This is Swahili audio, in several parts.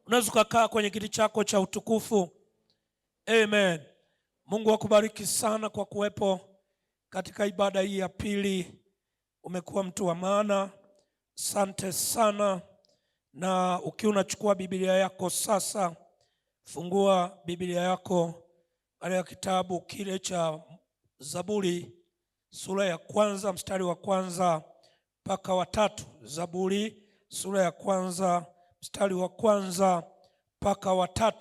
Unaweza kukaa kwenye kiti chako cha utukufu. Amen. Mungu akubariki sana kwa kuwepo katika ibada hii ya pili. Umekuwa mtu wa maana. Asante sana. Na ukiwa unachukua Biblia yako sasa, fungua Biblia yako katika kitabu kile cha Zaburi sura ya kwanza mstari wa kwanza mpaka wa 3. Zaburi sura ya kwanza mstari wa kwanza mpaka wa 3.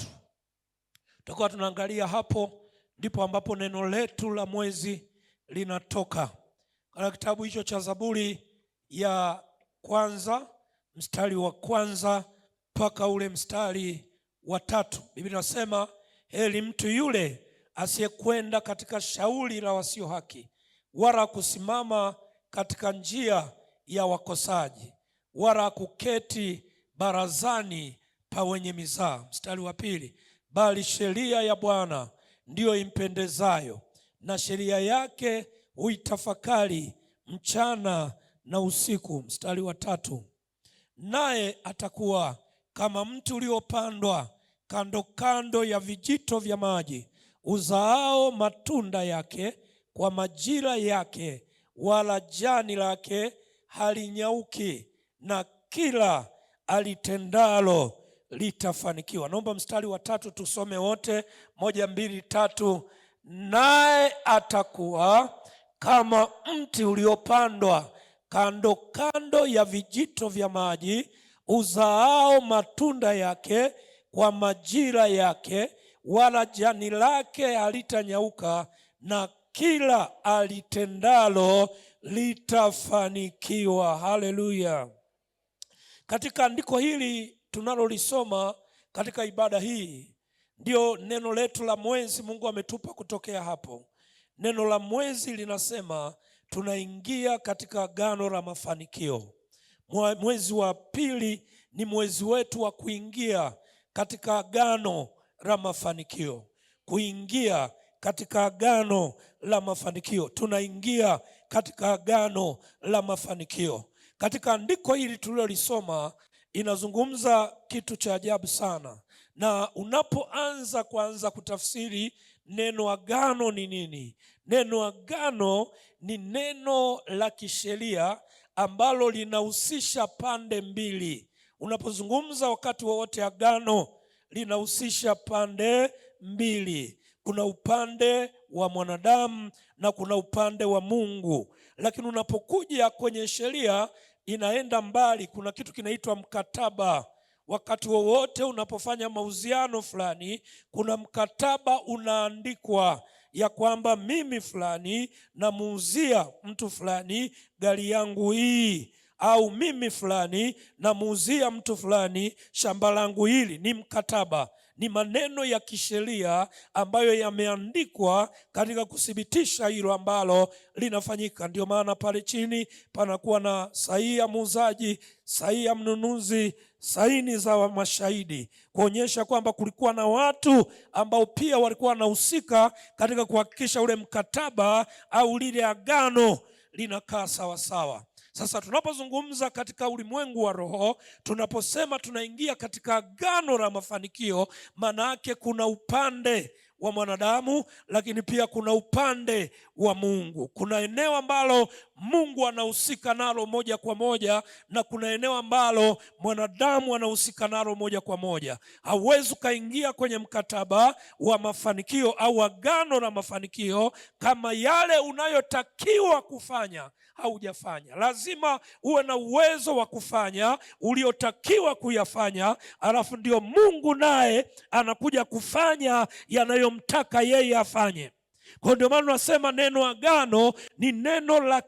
Tutakuwa tunaangalia hapo, ndipo ambapo neno letu la mwezi linatoka. Katika kitabu hicho cha Zaburi ya kwanza mstari wa kwanza mpaka ule mstari wa 3. Biblia inasema, heri mtu yule asiyekwenda katika shauri la wasio haki, wala kusimama katika njia ya wakosaji, wala kuketi barazani pa wenye mizaa. Mstari wa 2, bali sheria ya Bwana ndiyo impendezayo, na sheria yake huitafakari mchana na usiku. Mstari wa 3, naye atakuwa kama mti uliopandwa kando kando ya vijito vya maji, uzaao matunda yake kwa majira yake, wala jani lake halinyauki, na kila alitendalo litafanikiwa. Naomba mstari wa 3 tusome wote. 1, 2, 3. Naye atakuwa kama mti uliopandwa kando kando ya vijito vya maji, uzaao matunda yake kwa majira yake, wala jani lake halitanyauka, na kila alitendalo litafanikiwa. Haleluya. Katika andiko hili tunalolisoma katika ibada hii, ndio neno letu la mwezi Mungu ametupa kutokea hapo. Neno la mwezi linasema tunaingia katika agano la mafanikio. Mwezi wa pili ni mwezi wetu wa kuingia katika agano la mafanikio. Kuingia katika agano la mafanikio. Tunaingia katika agano la mafanikio. Katika andiko hili tulilolisoma inazungumza kitu cha ajabu sana. Na unapoanza kutafsiri neno agano ni nini? Neno agano ni neno la kisheria ambalo linahusisha pande mbili. Unapozungumza wakati wowote agano, linahusisha pande mbili. Kuna upande wa mwanadamu na kuna upande wa Mungu. Lakini unapokuja kwenye sheria inaenda mbali. Kuna kitu kinaitwa mkataba. Wakati wowote unapofanya mauziano fulani, kuna mkataba unaandikwa ya kwamba mimi fulani namuuzia mtu fulani gari yangu hii, au mimi fulani namuuzia mtu fulani shamba langu hili. Ni mkataba, ni maneno ya kisheria ambayo yameandikwa katika kuthibitisha hilo ambalo linafanyika. Ndio maana pale chini panakuwa na sahihi ya muuzaji, sahihi ya mnunuzi, saini za mashahidi, kuonyesha kwamba kulikuwa na watu ambao pia walikuwa wanahusika katika kuhakikisha ule mkataba au lile agano linakaa sawa sawa. Sasa tunapozungumza katika ulimwengu wa roho, tunaposema tunaingia katika agano la mafanikio, maana yake kuna upande wa mwanadamu, lakini pia kuna upande wa Mungu. Kuna eneo ambalo Mungu anahusika nalo moja kwa moja, na kuna eneo ambalo mwanadamu anahusika nalo moja kwa moja. Hauwezi ukaingia kwenye mkataba wa mafanikio au agano la mafanikio kama yale unayotakiwa kufanya haujafanya. Lazima uwe na uwezo wa kufanya uliotakiwa kuyafanya, alafu ndio Mungu naye anakuja kufanya yanayomtaka yeye afanye. Kwa ndio maana tunasema neno agano ni neno la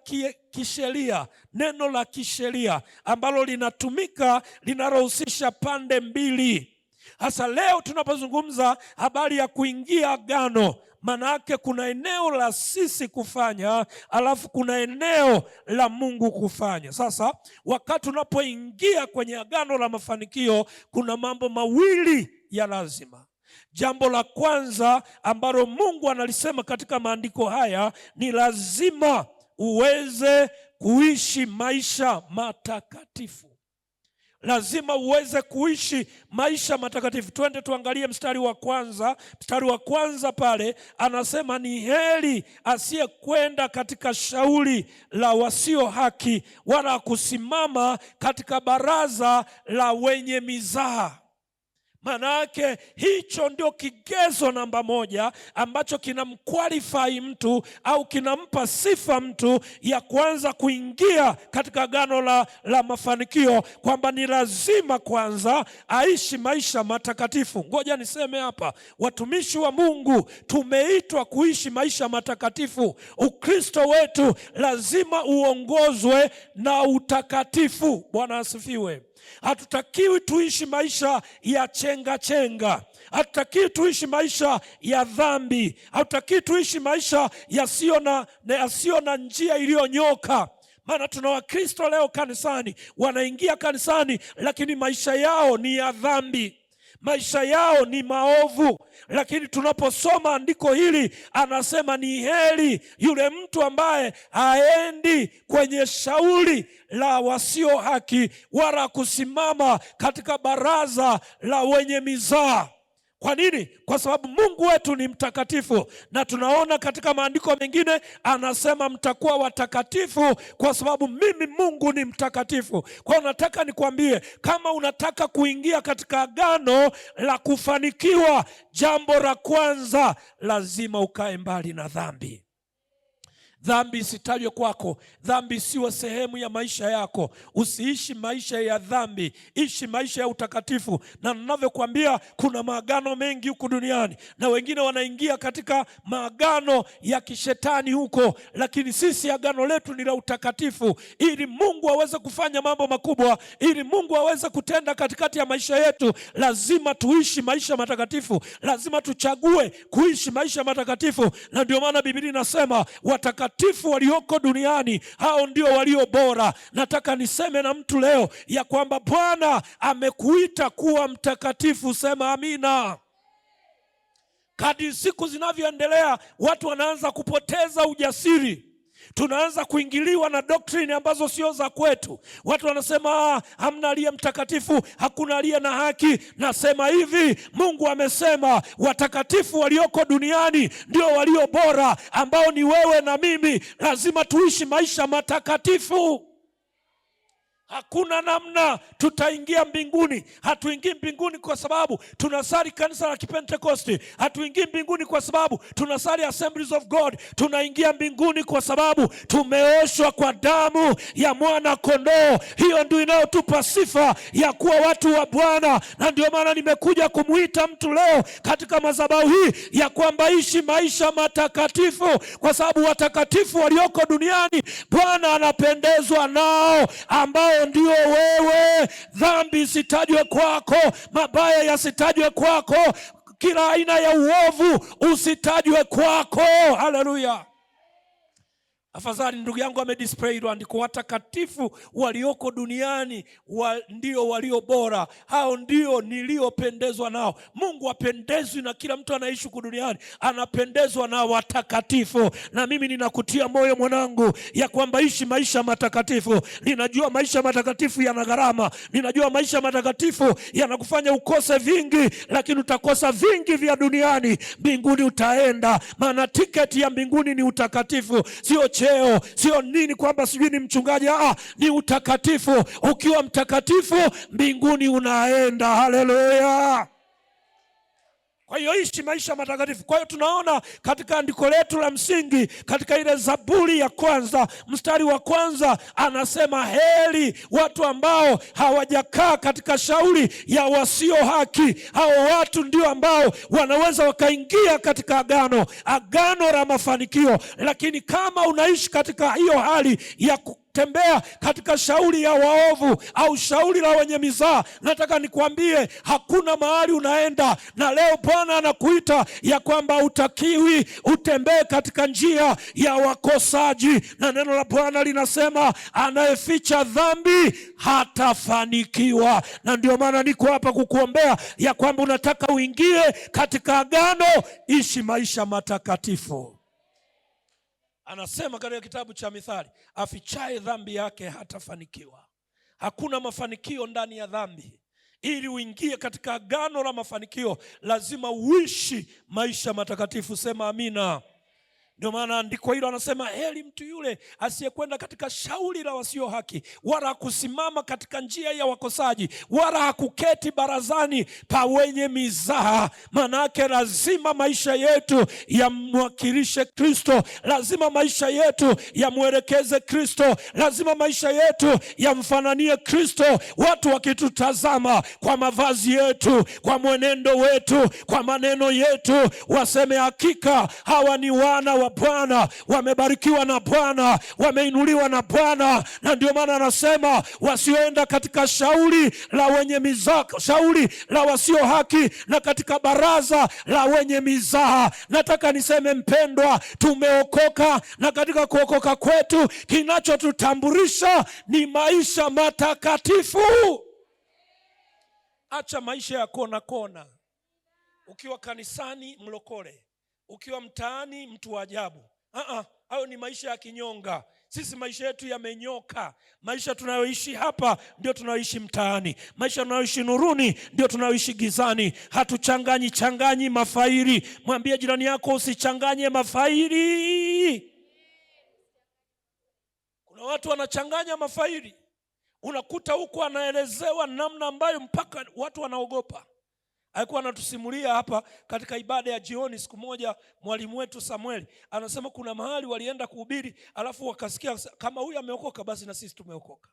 kisheria, neno la kisheria ambalo linatumika, linalohusisha pande mbili. Hasa leo tunapozungumza habari ya kuingia agano, maana yake kuna eneo la sisi kufanya, alafu kuna eneo la Mungu kufanya. Sasa wakati unapoingia kwenye agano la mafanikio, kuna mambo mawili ya lazima. Jambo la kwanza ambalo Mungu analisema katika maandiko haya ni lazima uweze kuishi maisha matakatifu. lazima uweze kuishi maisha matakatifu. Twende tuangalie mstari wa kwanza. Mstari wa kwanza pale anasema, ni heri asiyekwenda katika shauri la wasio haki, wala kusimama katika baraza la wenye mizaha. Maana yake hicho ndio kigezo namba moja ambacho kinamqualify mtu au kinampa sifa mtu ya kwanza kuingia katika agano la mafanikio, kwamba ni lazima kwanza aishi maisha matakatifu. Ngoja niseme hapa, watumishi wa Mungu tumeitwa kuishi maisha matakatifu. Ukristo wetu lazima uongozwe na utakatifu. Bwana asifiwe. Hatutakiwi tuishi maisha ya chenga chenga. Hatutakiwi tuishi maisha ya dhambi. Hatutakiwi tuishi maisha yasiyo na njia iliyonyoka. Maana tuna Wakristo leo kanisani, wanaingia kanisani lakini maisha yao ni ya dhambi, maisha yao ni maovu. Lakini tunaposoma andiko hili, anasema ni heri yule mtu ambaye haendi kwenye shauri la wasio haki, wala kusimama katika baraza la wenye mizaha. Kwa nini? Kwa sababu Mungu wetu ni mtakatifu, na tunaona katika maandiko mengine anasema mtakuwa watakatifu kwa sababu mimi Mungu ni mtakatifu. Kwa hiyo nataka nikwambie, kama unataka kuingia katika agano la kufanikiwa, jambo la kwanza lazima ukae mbali na dhambi. Dhambi isitajwe kwako, dhambi isiwe sehemu ya maisha yako. Usiishi maisha ya dhambi, ishi maisha ya utakatifu. Na ninavyokuambia, kuna maagano mengi huku duniani, na wengine wanaingia katika maagano ya kishetani huko, lakini sisi agano letu ni la utakatifu, ili Mungu aweze kufanya mambo makubwa, ili Mungu aweze kutenda katikati ya maisha yetu. Lazima tuishi maisha matakatifu, lazima tuchague kuishi maisha matakatifu. Na ndio maana Biblia inasema watakatifu walioko duniani hao ndio walio bora. Nataka niseme na mtu leo ya kwamba Bwana amekuita kuwa mtakatifu. Sema amina. Kadri siku zinavyoendelea, watu wanaanza kupoteza ujasiri. Tunaanza kuingiliwa na doctrine ambazo sio za kwetu. Watu wanasema hamna aliye mtakatifu, hakuna aliye na haki. Nasema hivi, Mungu amesema watakatifu walioko duniani ndio walio bora, ambao ni wewe na mimi. Lazima tuishi maisha matakatifu. Hakuna namna tutaingia mbinguni. Hatuingii mbinguni kwa sababu tunasali kanisa la Kipentekoste. Hatuingii mbinguni kwa sababu tunasali Assemblies of God. Tunaingia mbinguni kwa sababu tumeoshwa kwa damu ya mwana kondoo. Hiyo ndio inayotupa sifa ya kuwa watu wa Bwana. Na ndio maana nimekuja kumuita mtu leo katika madhabahu hii ya kwamba ishi maisha matakatifu, kwa sababu watakatifu walioko duniani Bwana anapendezwa nao, ambao ndio wewe. Dhambi isitajwe kwako, mabaya yasitajwe kwako, kila aina ya uovu usitajwe kwako. Haleluya. Afadhali ndugu yangu amedisplay andiko, watakatifu walioko duniani ndio walio bora, hao ndio niliopendezwa nao. Mungu apendezwi na kila mtu anaishi huku duniani, anapendezwa na watakatifu. Na mimi ninakutia moyo mwanangu ya kwamba ishi maisha matakatifu. Ninajua maisha matakatifu yana gharama, ninajua maisha matakatifu yanakufanya ukose vingi, lakini utakosa vingi vya duniani. Mbinguni utaenda, maana tiketi ya mbinguni ni utakatifu, sio cheo, sio nini kwamba sijui ni mchungaji. Ni utakatifu. Ukiwa mtakatifu, mbinguni unaenda. Haleluya. Kwa hiyo ishi maisha matakatifu. Kwa hiyo tunaona katika andiko letu la msingi, katika ile Zaburi ya kwanza mstari wa kwanza, anasema heri watu ambao hawajakaa katika shauri ya wasio haki. Hao watu ndio ambao wanaweza wakaingia katika agano la mafanikio. Lakini kama unaishi katika hiyo hali ya tembea katika shauri ya waovu au shauri la wenye mizaha, nataka nikwambie hakuna mahali unaenda. Na leo Bwana anakuita ya kwamba utakiwi utembee katika njia ya wakosaji. Na neno la Bwana linasema anayeficha dhambi hatafanikiwa. Na ndio maana niko hapa kukuombea ya kwamba unataka uingie katika agano. Ishi maisha matakatifu. Anasema katika kitabu cha Mithali, afichaye dhambi yake hatafanikiwa. Hakuna mafanikio ndani ya dhambi. Ili uingie katika agano la mafanikio, lazima uishi maisha matakatifu. Sema amina. Ndio maana andiko hilo anasema, heri mtu yule asiyekwenda katika shauri la wasio haki, wala hakusimama katika njia ya wakosaji, wala hakuketi barazani pa wenye mizaha. Maana yake lazima maisha yetu yamwakilishe Kristo, lazima maisha yetu yamwelekeze Kristo, lazima maisha yetu yamfananie Kristo. Watu wakitutazama kwa mavazi yetu, kwa mwenendo wetu, kwa maneno yetu, waseme hakika hawa ni wana wa Bwana, wamebarikiwa na Bwana, wameinuliwa na Bwana. Na ndio maana anasema wasioenda katika shauri la wenye mizaha, shauri la wasio haki, na katika baraza la wenye mizaha. Nataka niseme mpendwa, tumeokoka, na katika kuokoka kwetu kinachotutambulisha ni maisha matakatifu. Acha maisha ya kona kona. Ukiwa kanisani mlokole, ukiwa mtaani mtu wa ajabu. Hayo ni maisha ya kinyonga. Sisi maisha yetu yamenyoka. Maisha tunayoishi hapa ndio tunayoishi mtaani. Maisha tunayoishi nuruni ndio tunayoishi gizani. Hatuchanganyi mafairi. Mwambie jirani yako usichanganye mafairi. Kuna watu wanachanganya mafairi. Unakuta huko anaelezewa namna ambayo mpaka watu wanaogopa. Alikuwa anatusimulia hapa katika ibada ya jioni siku moja, mwalimu wetu Samuel anasema kuna mahali walienda kuhubiri, alafu wakasikia kama huyu ameokoka basi na sisi tumeokoka.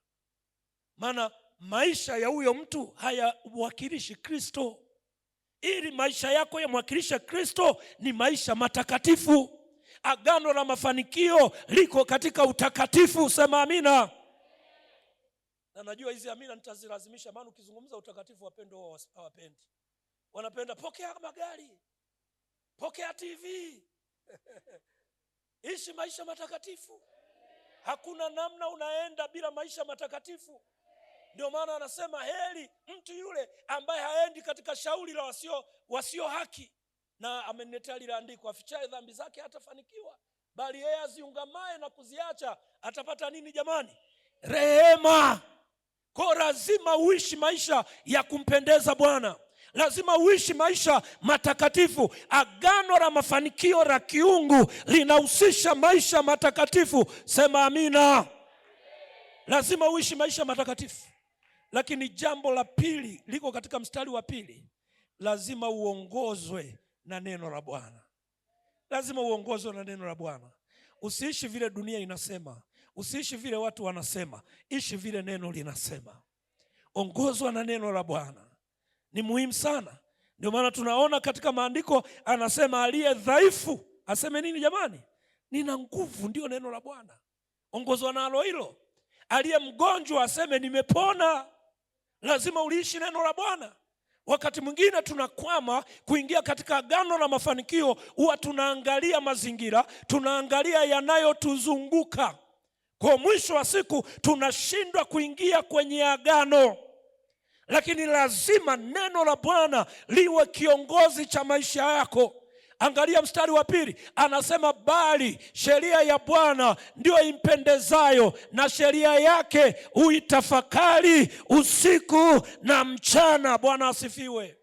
Maana maisha ya huyo mtu hayawakilishi Kristo. Ili maisha yako yamwakilishe Kristo, ni maisha matakatifu. Agano la mafanikio liko katika utakatifu. Sema amina. Na najua hizi amina nitazilazimisha, maana ukizungumza utakatifu wapendo hawapendi. Wanapenda pokea magari, pokea TV. Ishi maisha matakatifu. Hakuna namna unaenda bila maisha matakatifu. Ndio maana anasema heri mtu yule ambaye haendi katika shauri la wasio haki. Na ameniletea lile andiko, afichaye dhambi zake hatafanikiwa, bali yeye aziungamaye na kuziacha atapata nini jamani? Rehema. Kwa lazima uishi maisha ya kumpendeza Bwana. Lazima uishi maisha matakatifu. Agano la mafanikio la kiungu linahusisha maisha matakatifu. Sema amina. Lazima uishi maisha matakatifu. Lakini jambo la pili liko katika mstari wa pili. Lazima uongozwe na neno la Bwana. Lazima uongozwe na neno la Bwana. Usiishi vile dunia inasema, usiishi vile watu wanasema, ishi vile neno linasema. Ongozwa na neno la Bwana. Ni muhimu sana. Ndio maana tunaona katika maandiko anasema aliye dhaifu aseme nini jamani? Nina nguvu. Ndio neno la Bwana. Ongozwa nalo hilo. Aliye mgonjwa aseme nimepona. Lazima uliishi neno la Bwana. Wakati mwingine tunakwama kuingia katika agano la mafanikio, huwa tunaangalia mazingira, tunaangalia yanayotuzunguka. Kwa mwisho wa siku tunashindwa kuingia kwenye agano. Lakini lazima neno la Bwana liwe kiongozi cha maisha yako. Angalia mstari wa pili, anasema bali sheria ya Bwana ndio impendezayo, na sheria yake uitafakari usiku na mchana. Bwana asifiwe.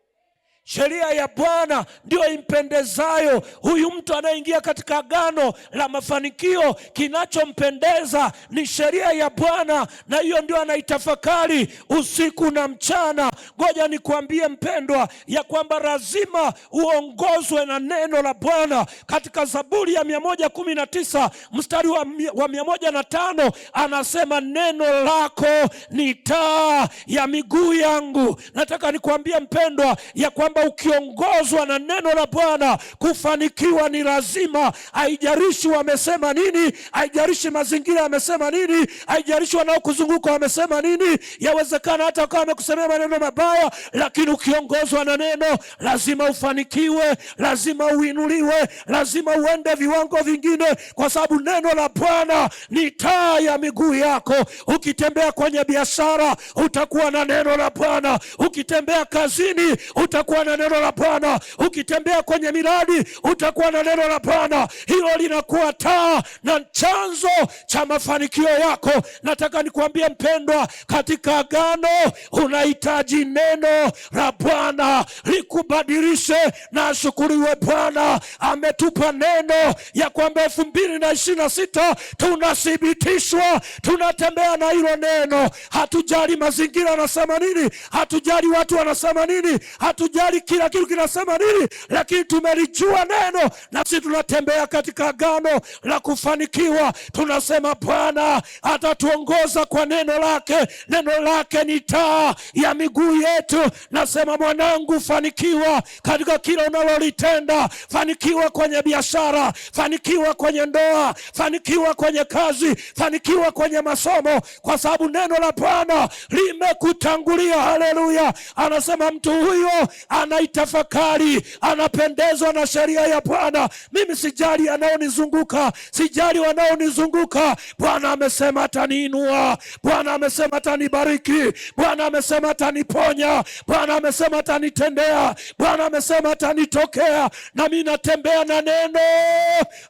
Sheria ya Bwana ndio impendezayo. Huyu mtu anayeingia katika agano la mafanikio, kinachompendeza ni sheria ya Bwana, na hiyo ndio anaitafakari usiku na mchana. Ngoja nikwambie mpendwa, ya kwamba lazima uongozwe na neno la Bwana. Katika Zaburi ya 119 mstari wa 105 anasema neno lako ni taa ya miguu yangu. Nataka nikwambie mpendwa, ya kwamba ukiongozwa na neno la Bwana, kufanikiwa ni lazima. Haijalishi wamesema nini, haijalishi mazingira yamesema nini, haijalishi wanaokuzunguka wamesema nini. Yawezekana hata kama wamekusemea maneno mabaya, lakini ukiongozwa na neno lazima ufanikiwe, lazima uinuliwe, lazima uende viwango vingine, kwa sababu neno la Bwana ni taa ya miguu yako. Ukitembea kwenye biashara utakuwa na neno la Bwana, ukitembea kazini utakuwa na neno la Bwana. Ukitembea kwenye miradi utakuwa na neno la Bwana. Hilo linakuwa taa na chanzo cha mafanikio yako. Nataka nikwambie mpendwa, katika agano unahitaji neno la Bwana likubadilishe. Na ashukuriwe Bwana, ametupa neno ya kwamba 2026 tunathibitishwa, tunatembea na hilo neno. Hatujali mazingira yanasema nini, hatujali watu wanasema nini, hatujali kila kitu kinasema nini, lakini tumelijua neno na sisi tunatembea katika agano la kufanikiwa. Tunasema Bwana atatuongoza kwa neno lake. Neno lake ni taa ya miguu yetu. Nasema mwanangu, fanikiwa katika kila unalolitenda. Fanikiwa kwenye biashara, fanikiwa kwenye ndoa, fanikiwa kwenye kazi, fanikiwa kwenye masomo, kwa sababu neno la Bwana limekutangulia. Haleluya. Anasema mtu huyo anaitafakari, anapendezwa na sheria ya Bwana. Mimi sijali anaonizunguka, sijali wanaonizunguka. Bwana amesema ataniinua, Bwana amesema atanibariki, Bwana amesema ataniponya, Bwana amesema atanitendea, Bwana amesema atanitokea. Na mimi natembea na neno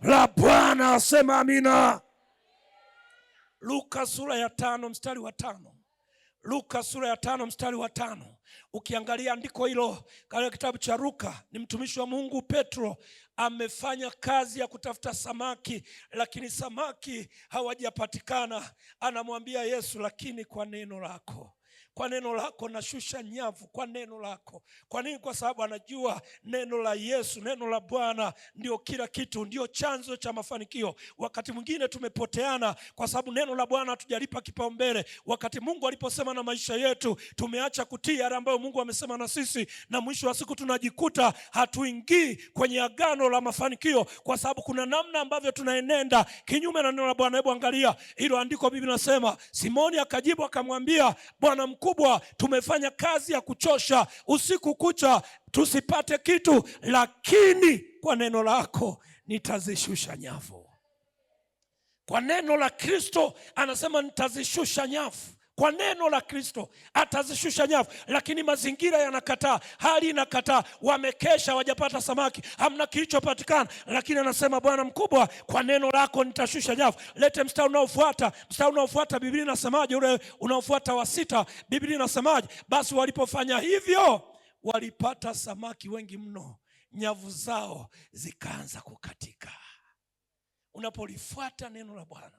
la Bwana. Asema amina. Luka sura ya 5 mstari wa 5. Luka sura ya 5 mstari wa 5. Ukiangalia andiko hilo katika kitabu cha Luka, ni mtumishi wa Mungu Petro amefanya kazi ya kutafuta samaki, lakini samaki hawajapatikana. Anamwambia Yesu, lakini kwa neno lako, kwa neno lako nashusha nyavu, kwa neno lako. Kwa nini? Kwa sababu anajua neno la Yesu, neno la Bwana ndio kila kitu, ndio chanzo cha mafanikio. Wakati mwingine tumepoteana kwa sababu neno la Bwana hatujalipa kipaumbele. Wakati Mungu aliposema na maisha yetu, tumeacha kutii yale ambayo Mungu amesema na sisi, na mwisho wa siku tunajikuta hatuingii kwenye agano la mafanikio, kwa sababu kuna namna ambavyo tunaenenda kinyume na neno la Bwana. Hebu angalia hilo andiko. Biblia inasema Simoni akajibu akamwambia, Bwana mkubwa, tumefanya kazi ya kuchosha usiku kucha tusipate kitu, lakini kwa neno lako nitazishusha nyavu. Kwa neno la Kristo anasema nitazishusha nyavu. Kwa neno la Kristo atazishusha nyavu, lakini mazingira yanakataa, hali inakataa. Wamekesha hawajapata samaki, hamna kilichopatikana, lakini anasema Bwana mkubwa, kwa neno lako nitashusha nyavu. Lete mstari unaofuata. Mstari unaofuata Biblia inasemaje? Ule unaofuata wa 6, Biblia inasemaje? Basi walipofanya hivyo walipata samaki wengi mno, nyavu zao zikaanza kukatika. Unapolifuata neno la Bwana,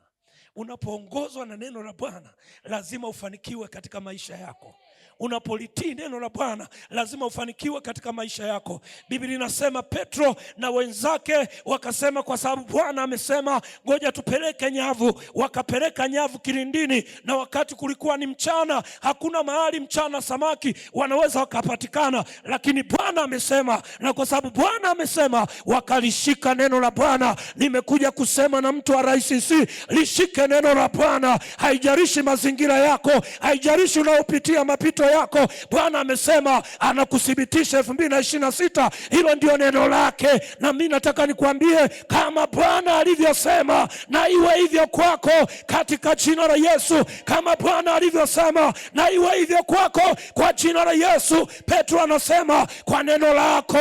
unapoongozwa na neno la Bwana, lazima ufanikiwe katika maisha yako. Unapolitii neno la Bwana, lazima ufanikiwe katika maisha yako. Biblia inasema Petro na wenzake wakasema, kwa sababu Bwana amesema ngoja tupeleke nyavu. Wakapeleka nyavu kilindini, na wakati kulikuwa ni mchana, hakuna mahali mchana samaki wanaweza wakapatikana, lakini Bwana amesema, na kwa sababu Bwana amesema wakalishika neno la Bwana. Nimekuja kusema na mtu wa RCC, lishike neno la Bwana. Haijalishi mazingira yako, haijalishi unaopitia mapito yako, Bwana amesema anakuthibitisha 2026. Hilo ndio neno lake. Na mimi nataka nikwambie, kama Bwana alivyosema, na iwe hivyo kwako katika jina la Yesu. Kama Bwana alivyosema, na iwe hivyo kwako kwa jina la Yesu. Petro anasema kwa neno lako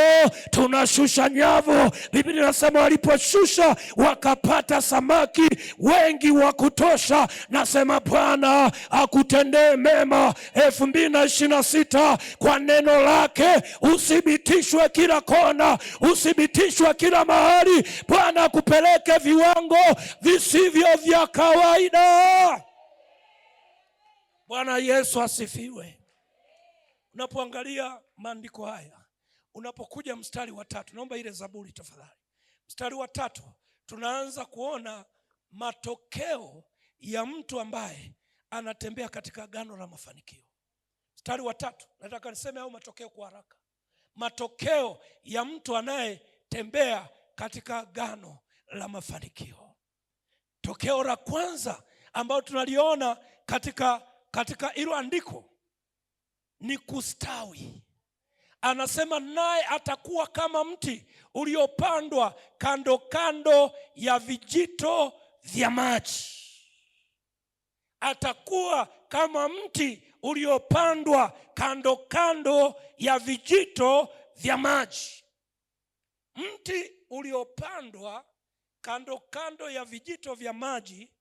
tunashusha nyavu. Biblia inasema waliposhusha wakapata samaki wengi wa kutosha. Nasema Bwana akutendee mema 2026. Kwa neno lake uthibitishwe kila kona, uthibitishwe kila mahali. Bwana akupeleke viwango visivyo vya kawaida. Bwana Yesu asifiwe. Unapoangalia maandiko haya, unapokuja mstari wa 3, naomba ile Zaburi tafadhali. Mstari wa 3 tunaanza kuona matokeo ya mtu ambaye anatembea katika agano la mafanikio. Mstari wa 3, nataka niseme au matokeo kwa haraka. Matokeo ya mtu anayetembea katika agano la mafanikio. Tokeo la kwanza ambalo tunaliona katika hilo andiko ni kustawi. Anasema naye atakuwa kama mti uliopandwa kando kando ya vijito vya maji. Atakuwa kama mti uliopandwa kando kando ya vijito vya maji. Mti uliopandwa kando kando ya vijito vya maji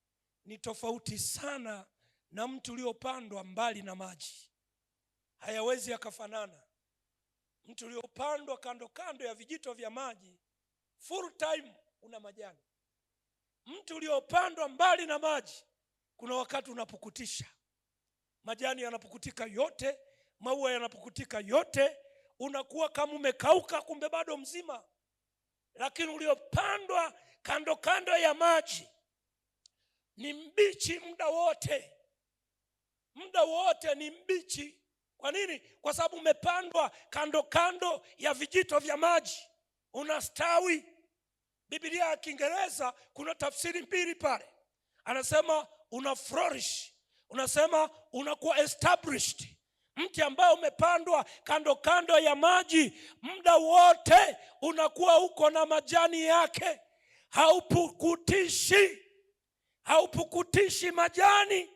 ni tofauti sana na mti uliopandwa mbali na maji. Hayawezi yakafanana. Mti uliopandwa kando kando ya vijito vya maji full time una majani. Mti uliopandwa mbali na maji kuna wakati unapukutisha. Majani yanapukutika yote, maua yanapukutika yote, unakuwa kama umekauka kumbe bado mzima. Lakini uliopandwa kando kando ya maji ni mbichi muda wote. Muda wote ni mbichi. Kwa nini? Kwa sababu umepandwa kando kando ya vijito vya maji, unastawi. Biblia ya Kiingereza kuna tafsiri mbili pale. Anasema una flourish, unasema unakuwa established. Mti ambao umepandwa kando kando ya maji muda wote unakuwa uko na majani yake, haupukutishi majani.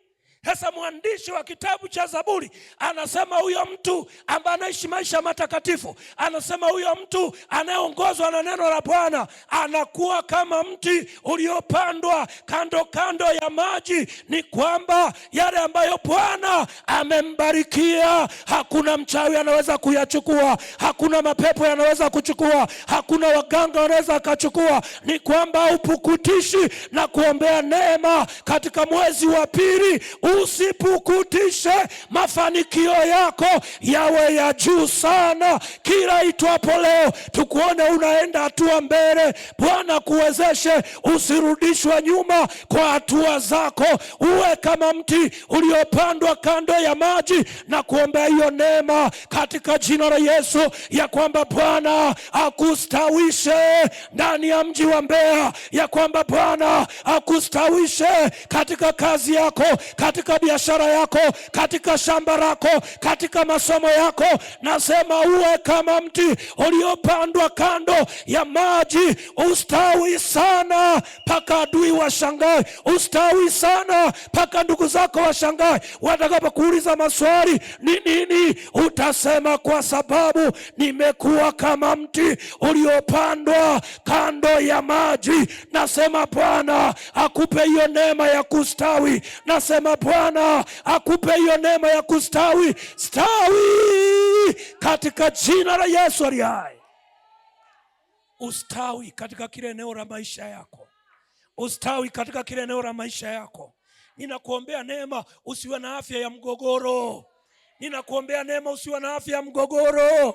Sasa mwandishi wa kitabu cha Zaburi anasema huyo mtu ambaye anaishi maisha matakatifu, anasema huyo mtu anayeongozwa na neno la Bwana anakuwa kama mti uliopandwa kando kando ya maji. Ni kwamba yale ambayo Bwana amembarikia hakuna mchawi anaweza kuyachukua, hakuna mapepo yanaweza kuchukua, hakuna waganga wanaweza kuchukua. Ni kwamba upukutishi na kuombea neema katika mwezi wa pili. Usipukutishe mafanikio yako yawe ya juu sana. Kila itwapo leo tukuone unaenda hatua mbele. Bwana kuwezeshe usirudishwe nyuma kwa hatua zako. Uwe kama mti uliopandwa kando ya maji, na kuombea hiyo neema katika jina la Yesu, ya kwamba Bwana akustawishe ndani ya mji wa Mbeya, ya kwamba Bwana akustawishe katika kazi yako, katika biashara yako, katika shamba lako, katika masomo yako. Nasema uwe kama mti uliopandwa kando ya maji. Ustawi sana mpaka adui washangae, ustawi sana mpaka ndugu zako washangae. Watakapokuuliza maswali ni nini, utasema kwa sababu nimekuwa kama mti uliopandwa kando ya maji. Nasema Bwana akupe hiyo neema ya kustawi. Nasema Bwana akupe hiyo neema ya kustawi. Stawi katika jina la Yesu aliye hai. Ustawi katika kile eneo la maisha yako. Ustawi katika kile eneo la maisha yako. Ninakuombea neema usiwe na afya ya mgogoro. Ninakuombea neema usiwe na afya ya mgogoro.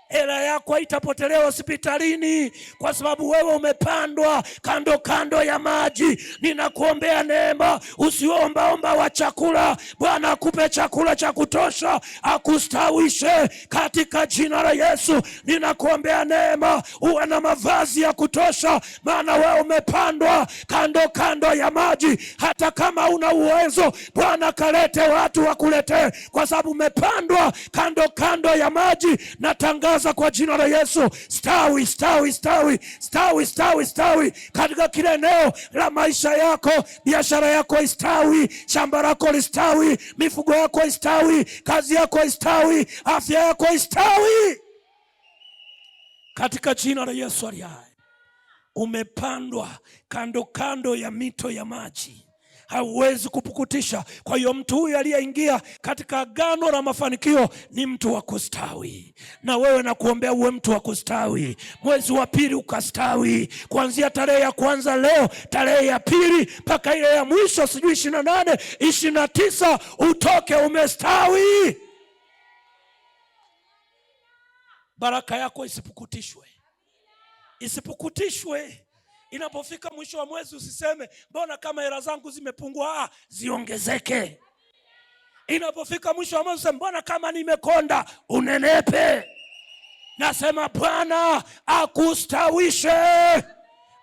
Hela yako haitapotelea hospitalini kwa sababu wewe umepandwa kando kando ya maji. Ninakuombea neema usiombaomba wa chakula. Bwana akupe chakula cha kutosha, akustawishe katika jina la Yesu. Ninakuombea neema uwe na mavazi ya kutosha, maana wewe umepandwa kando kando ya maji. Hata kama una uwezo, Bwana kalete watu wakuletee, kwa sababu umepandwa kando kando ya maji. Natangaza kwa jina la Yesu, stawi, stawi, stawi, stawi, stawi, stawi katika kila eneo la maisha yako. Biashara yako istawi, shamba lako listawi, mifugo yako istawi, kazi yako istawi, afya yako istawi katika jina la Yesu aliye hai. Umepandwa kando kando ya mito ya maji, hauwezi kupukutisha. Kwa hiyo mtu huyu aliyeingia katika agano la mafanikio ni mtu wa kustawi. Na wewe nakuombea uwe mtu wa kustawi. Mwezi wa pili ukastawi, kuanzia tarehe ya kwanza leo, tarehe ya pili mpaka ile ya mwisho sijui 28, 29, utoke umestawi. Baraka yako isipukutishwe. Isipukutishwe. Inapofika mwisho wa mwezi usiseme mbona kama hela zangu zimepungua. Ziongezeke. Inapofika mwisho wa mwezi usiseme mbona kama nimekonda. Unenepe. Nasema Bwana akustawishe.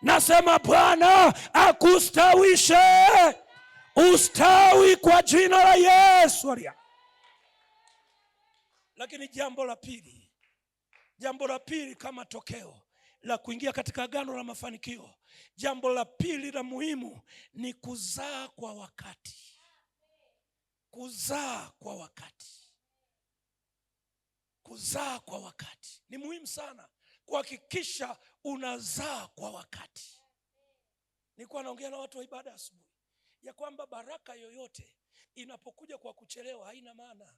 Nasema Bwana akustawishe. Ustawi kwa jina la Yesu. Lakini jambo la pili kama tokeo la kuingia katika agano la mafanikio, jambo la pili la muhimu ni kuzaa kwa wakati. Kuzaa kwa wakati. Kuzaa kwa wakati ni muhimu sana, kuhakikisha unazaa kwa wakati. Nilikuwa naongea na watu wa ibada asubuhi ya kwamba baraka yoyote inapokuja kwa kuchelewa haina maana.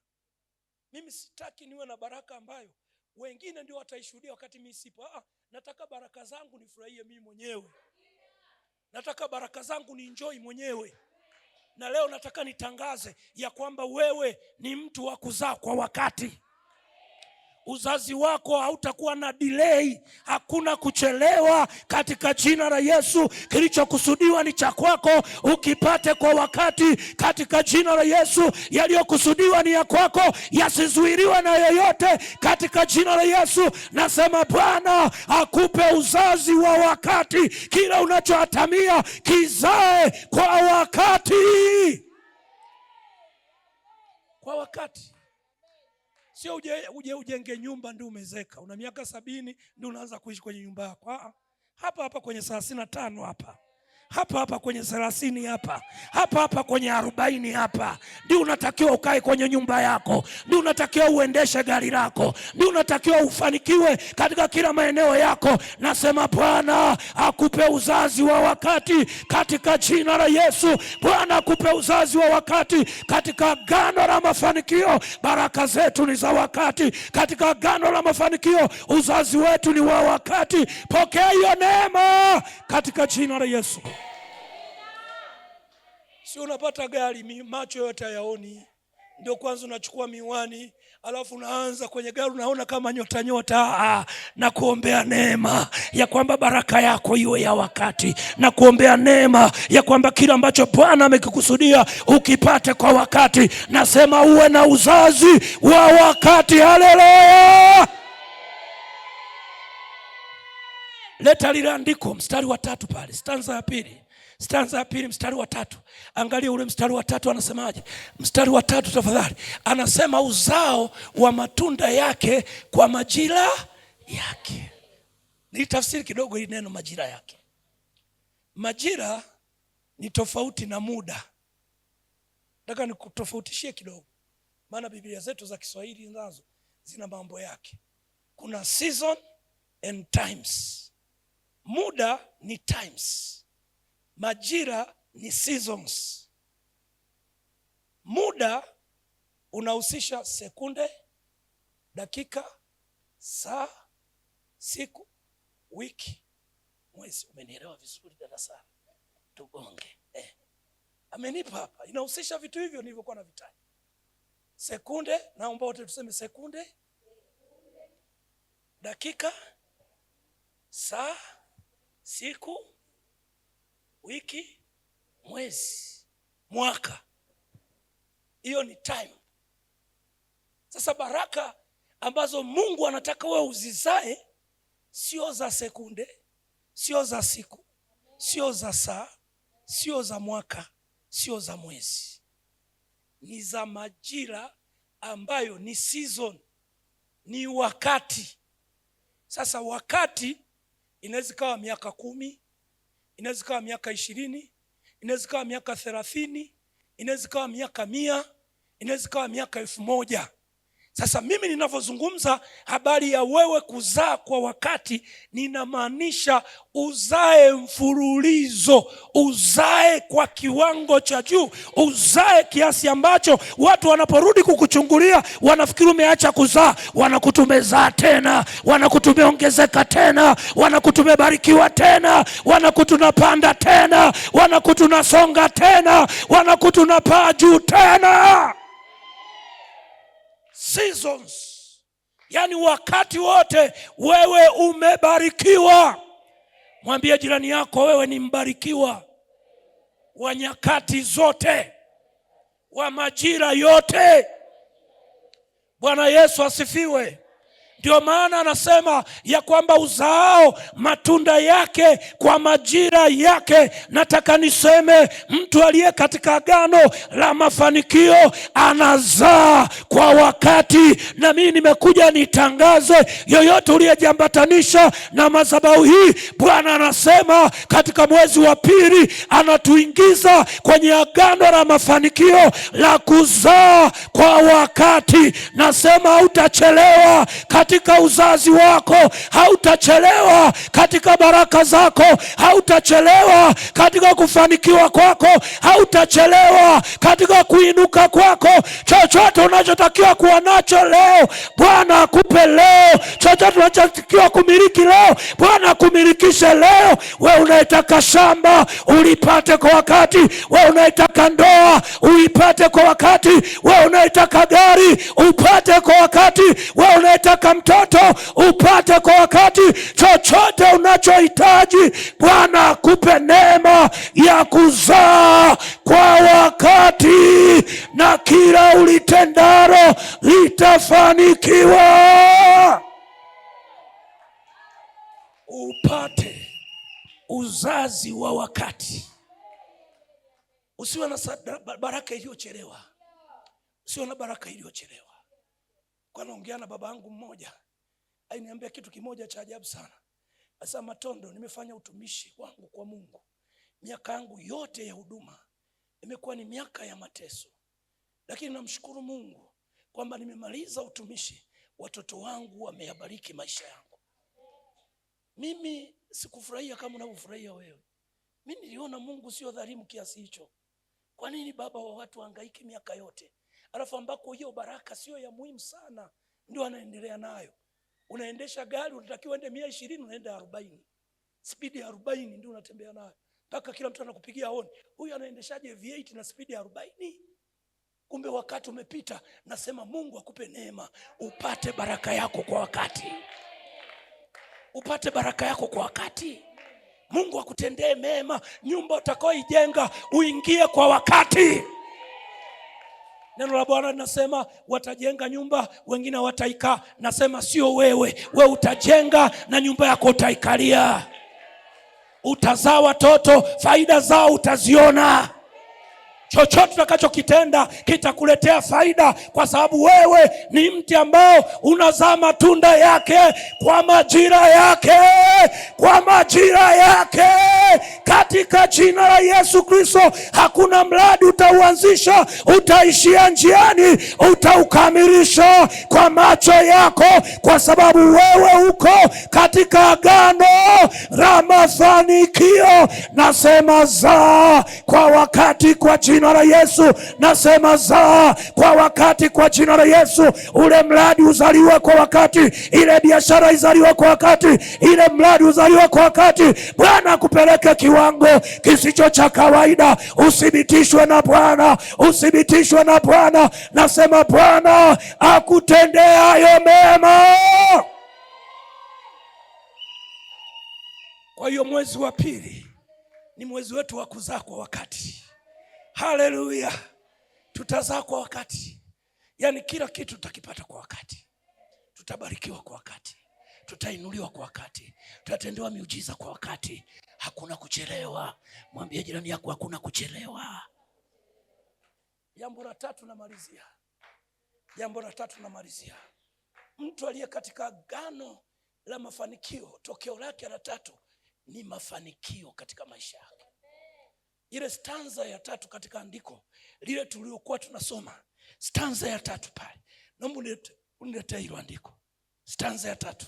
Mimi sitaki niwe na baraka ambayo wengine ndio wataishuhudia wakati mimi sipo. Nataka baraka zangu nifurahie mimi mwenyewe. Nataka baraka zangu ni enjoy mwenyewe. Na leo nataka nitangaze ya kwamba wewe ni mtu wa kuzaa kwa wakati. Uzazi wako hautakuwa na delay, hakuna kuchelewa katika jina la Yesu. Kilichokusudiwa ni cha kwako, ukipate kwa wakati katika jina la Yesu. Yaliyokusudiwa ni ya kwako, yasizuiliwe na yoyote katika jina la Yesu. Nasema Bwana akupe uzazi wa wakati, kila unachoatamia kizae kwa wakati. Kwa wakati. Sio ujenge nyumba ndio umezeka. Una miaka 70 ndio unaanza kuishi kwenye nyumba yako. Hapa kwenye 35 hapa kwenye 30 hapa kwenye 40 ndio unatakiwa ukae kwenye nyumba yako. Ndio unatakiwa uendeshe gari lako. Ndio unatakiwa ufanikiwe katika kila maeneo yako. Nasema Bwana akupe uzazi wa wakati katika jina la Yesu. Bwana akupe uzazi wa wakati katika agano la mafanikio. Baraka zetu ni za wakati katika agano la mafanikio. Uzazi wetu ni wa wakati. Pokea hiyo neema katika jina la Yesu. Si unapata gari, macho yote hayaoni, ndio kwanza unachukua miwani, alafu unaanza kwenye gari unaona kama nyota. Na kuombea neema ya kwamba baraka yako iwe ya wakati. Na kuombea neema ya kwamba kila ambacho Bwana amekikusudia ukipate kwa wakati. Nasema uwe na uzazi wa wakati. Haleluya. Leta lile andiko mstari wa 3 pale, stanza ya pili mstari wa 3. Angalia ule mstari wa 3 anasemaje? Mstari wa 3 tafadhali. Anasema uzao wa matunda yake kwa majira yake. Nitafsiri kidogo hili neno majira yake. Majira ni tofauti na muda. Nataka nikutofautishie kidogo, maana Biblia zetu za Kiswahili nazo zina mambo yake. Kuna season and times. Muda ni times. Majira ni seasons. Muda unahusisha sekunde, dakika, saa, siku, wiki, mwezi. Umenielewa vizuri darasani? Tugonge. Amenipa hapa. Inahusisha vitu hivyo nilivyokuwa na vitaji. Sekunde, naomba wote tuseme sekunde, dakika, saa, siku, wiki, mwezi, mwaka. Hiyo ni time. Sasa baraka ambazo Mungu anataka wewe uzizae sio za sekunde, sio za siku, sio za saa, sio za mwaka, sio za mwezi. Ni za majira ambayo ni season, ni wakati. Sasa wakati inaweza kuwa miaka 10, inaweza kuwa miaka 20, inaweza kuwa miaka 30, inaweza kuwa miaka 100, inaweza kuwa miaka 1000. Sasa mimi ninavyozungumza habari ya wewe kuzaa kwa wakati, ninamaanisha uzae mfululizo, uzae kwa kiwango cha juu, uzae kiasi ambacho watu wanaporudi kukuchungulia wanafikiri umeacha kuzaa, wanakutumezaa tena, wanakutumeongezeka tena, wanakutumebarikiwa tena, wanakutunapanda tena, wanakutunasonga tena, wanakutunapaa juu tena. Seasons. Yani wakati wote wewe umebarikiwa. Mwambie jirani yako wewe ni mbarikiwa. Wa nyakati zote, wa majira yote. Bwana Yesu asifiwe. Ndio maana anasema ya kwamba uzao matunda yake kwa majira yake. Nataka niseme mtu aliye katika agano la mafanikio anazaa kwa wakati. Na mimi nimekuja nitangaze, yoyote uliyejambatanisha na madhabahu hii, Bwana anasema katika mwezi wa pili anatuingiza kwenye agano la mafanikio la kuzaa kwa wakati. Nasema hautachelewa katika uzazi wako, hautachelewa katika baraka zako, hautachelewa katika kufanikiwa kwako, hautachelewa katika kuinuka kwako. Chochote unachotakiwa kuwa nacho leo, Bwana akupe leo. Chochote unachotakiwa kumiliki leo, Bwana akumilikishe leo. Wewe unayetaka shamba ulipate kwa wakati, wewe unayetaka ndoa uipate kwa wakati, wewe unayetaka gari upate kwa wakati, wewe unayetaka mtoto upate kwa wakati. Chochote unachohitaji, Bwana akupe neema ya kuzaa kwa wakati, na kila ulitendalo litafanikiwa. Upate uzazi wa wakati. Usiwe na baraka iliyochelewa. Usiwe na baraka iliyochelewa. Kwa naongea na baba yangu mmoja, aliniambia kitu kimoja cha ajabu sana. Asa, Matondo, nimefanya utumishi wangu kwa Mungu. Miaka yangu yote ya huduma imekuwa ni miaka ya mateso. Lakini namshukuru Mungu kwamba nimemaliza utumishi, watoto wangu wameyabariki maisha yangu. Mimi sikufurahia kama unavyofurahia wewe. Mimi niliona Mungu sio dhalimu kiasi hicho. Kwa nini baba wa watu hangaiki miaka yote, alafu ambako hiyo baraka sio ya muhimu sana ndio anaendelea nayo? Unaendesha gari unatakiwa ende 120, unaenda 40. Speed ya 40 ndio unatembea nayo. Mpaka kila mtu anakupigia honi. Huyu anaendeshaje V8 na speed ya 40? Kumbe wakati umepita. Nasema Mungu akupe neema, upate baraka yako kwa wakati. Upate baraka yako kwa wakati. Mungu akutendee mema. Nyumba utakayoijenga uingie kwa wakati. Neno la Bwana linasema watajenga nyumba, wengine wataikaa. Nasema sio wewe. Wewe utajenga na nyumba yako utaikalia. Utazaa watoto, faida zao utaziona. Chochote utakachokitenda kitakuletea faida, kwa sababu wewe ni mti ambao unazaa matunda yake kwa majira yake, kwa majira yake. Katika jina la Yesu Kristo, hakuna mradi utauanzisha utaishia njiani, utaukamilisha kwa macho yako, kwa sababu wewe uko katika agano la mafanikio. Nasema zaa kwa wakati kwa jina la Yesu. Nasema zaa kwa wakati kwa jina la Yesu. Ule mradi uzaliwe kwa wakati, ile biashara izaliwe kwa wakati, ile mradi uzaliwe kwa wakati. Bwana akupeleke kiwango kisicho cha kawaida. Uthibitishwe na Bwana, uthibitishwe na Bwana. Nasema Bwana akutendea hayo mema. Kwa hiyo mwezi wa pili ni mwezi wetu wa kuzaa kwa wakati. Haleluya. Tutazaa kwa wakati. Yaani kila kitu tutakipata kwa wakati. Tutabarikiwa kwa wakati. Tutainuliwa kwa wakati. Tutatendewa miujiza kwa wakati. Hakuna kuchelewa. Mwambie jirani yako hakuna kuchelewa. Jambo la tatu namalizia. Mtu aliye katika agano la mafanikio, tokeo lake la tatu ni mafanikio katika maisha yake. Ile stanza ya 3 katika andiko lile tuliokuwa tunasoma, stanza ya 3 pale. Naomba uniletee hilo andiko. Stanza ya 3.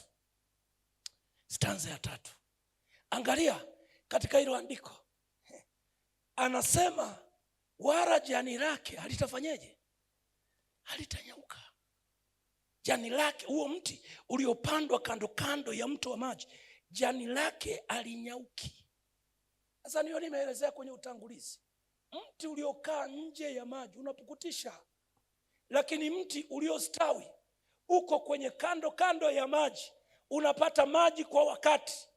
Angalia katika hilo andiko. Anasema wala jani lake halitafanyeje? Halitanyauka. Jani lake, huo mti uliopandwa kando kando ya mto wa maji, jani lake alinyauki. Sasa niyo nimeelezea kwenye utangulizi. Mti uliokaa nje ya maji unapukutisha, lakini mti uliostawi uko kwenye kando ya maji, unapata maji kwa wakati.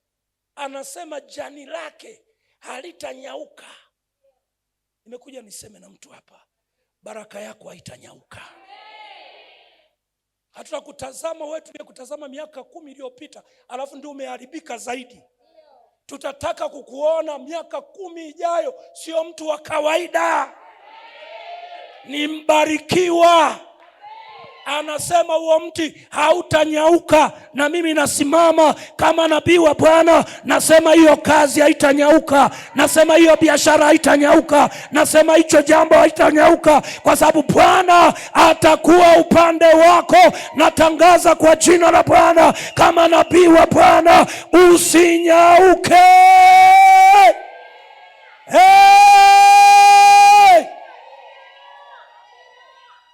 Anasema jani lake halitanyauka. Nimekuja niseme na mtu hapa, baraka yako haitanyauka. Hatutakutazama wewe tuliyekutazama miaka 10 iliyopita alafu ndio umeharibika zaidi. Tutataka kukuona miaka 10 ijayo sio mtu wa kawaida, ni mbarikiwa. Anasema huo mti hautanyauka, na mimi nasimama kama nabii wa Bwana, nasema hiyo kazi haitanyauka, nasema hiyo biashara haitanyauka, nasema hicho jambo haitanyauka, kwa sababu Bwana atakuwa upande wako. Natangaza kwa jina la Bwana kama nabii wa Bwana, usinyauke.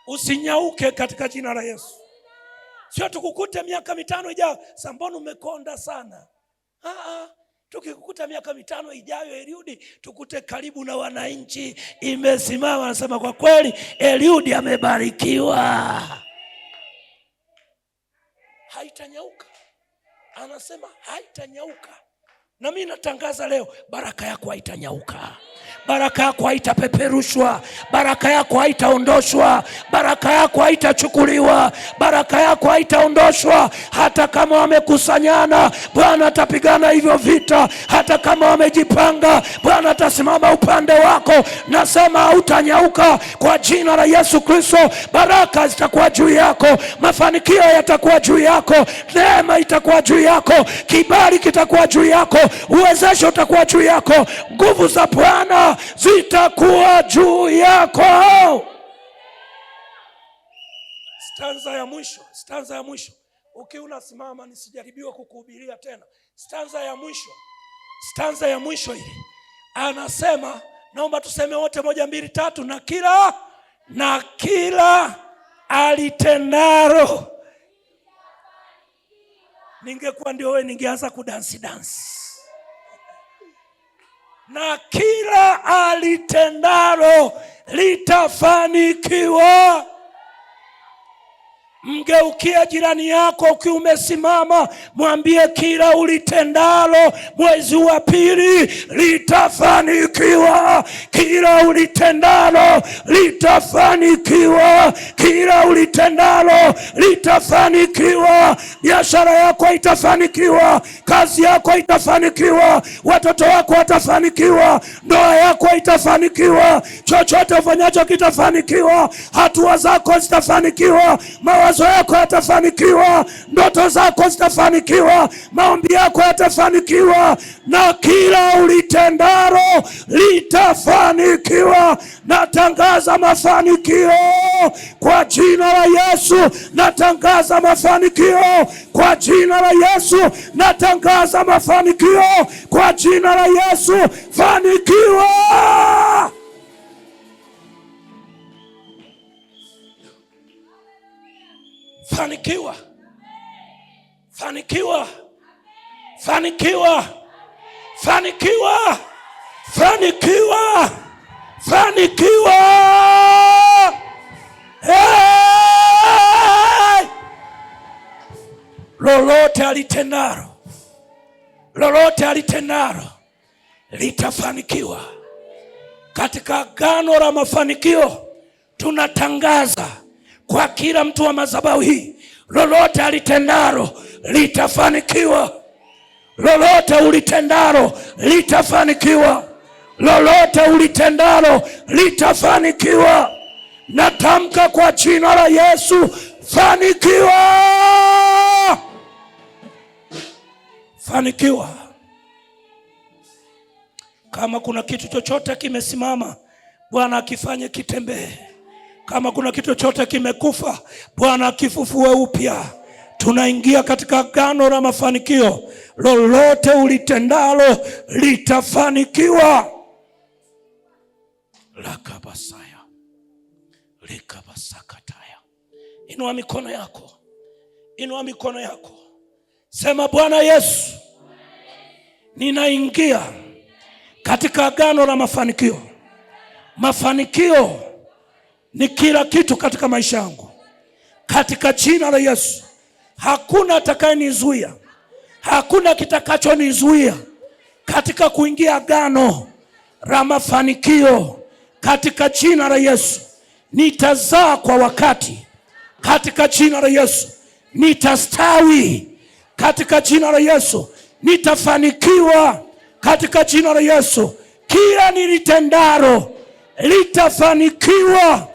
Usinyauke katika jina la Yesu. Sio tukukute miaka 5 ijayo, Sambona umekonda sana. Tukikukuta miaka 5 ijayo Eliudi, tukute karibu na wananchi imesimama, anasema kwa kweli Eliudi amebarikiwa. Haitanyauka. Anasema haitanyauka. Na mimi natangaza leo, baraka yako haitanyauka. Baraka yako haitapeperushwa, baraka yako haitaondoshwa, baraka yako haitachukuliwa, baraka yako haitaondoshwa. Hata kama wamekusanyana, Bwana atapigana hivyo vita. Hata kama wamejipanga, Bwana atasimama upande wako. Nasema hautanyauka kwa jina la Yesu Kristo. Baraka zitakuwa juu yako, mafanikio yatakuwa juu yako, neema itakuwa juu yako, kibali kitakuwa juu yako, uwezesho utakuwa juu yako, nguvu za Bwana zitakuwa juu yako. Stanza ya mwisho. Unasimama nisijaribiwa kukuhubiria tena. Stanza ya mwisho hii. Anasema, naomba tuseme wote 1 2 3, na kila alitendaro. Ningekuwa ndio wewe ningeanza kudansi. Na kila alitendaro litafanikiwa. Mgeukia jirani yako ukiwa umesimama, mwambie kila ulitendalo mwezi wa 2 litafanikiwa. Kila ulitendalo litafanikiwa. Kila ulitendalo litafanikiwa. Biashara yako itafanikiwa, kazi yako itafanikiwa, watoto wako watafanikiwa, ndoa yako itafanikiwa, chochote ufanyacho kitafanikiwa, hatua zako zitafanikiwa, mawazo yako yatafanikiwa, ndoto zako zitafanikiwa, maombi yako yatafanikiwa, na kila ulitendalo litafanikiwa. Natangaza mafanikio kwa jina la Yesu. Natangaza mafanikio kwa jina la Yesu. Natangaza mafanikio kwa jina la Yesu. Fanikiwa. Fanikiwa. Fanikiwa. Fanikiwa. Fanikiwa. Fanikiwa. Fanikiwa. Hey! Lolote alitendaro litafanikiwa. Katika agano la mafanikio tunatangaza kwa kila mtu wa madhabahu hii, lolote alitendaro litafanikiwa. Lolote ulitendaro litafanikiwa. Lolote ulitendalo litafanikiwa. Natamka kwa jina la Yesu, fanikiwa. Fanikiwa. Kama kuna kitu chochote kimesimama, Bwana akifanye kitembee. Kama kuna kitu chochote kimekufa, Bwana akifufue upya. Tunaingia katika agano la mafanikio. Lolote ulitendalo litafanikiwa. Lakabasaya. Likabasakataya. Inua mikono yako. Inua mikono yako. Sema, Bwana Yesu, ninaingia katika agano la mafanikio. Mafanikio ni kila kitu katika maisha yangu. Katika jina la Yesu, hakuna atakayenizuia. Hakuna kitakachonizuia katika kuingia agano la mafanikio. Katika jina la Yesu, nitazaa kwa wakati. katika jina la Yesu. Nitastawi katika jina la Yesu. Nitafanikiwa katika jina la Yesu. Kila nilitendalo litafanikiwa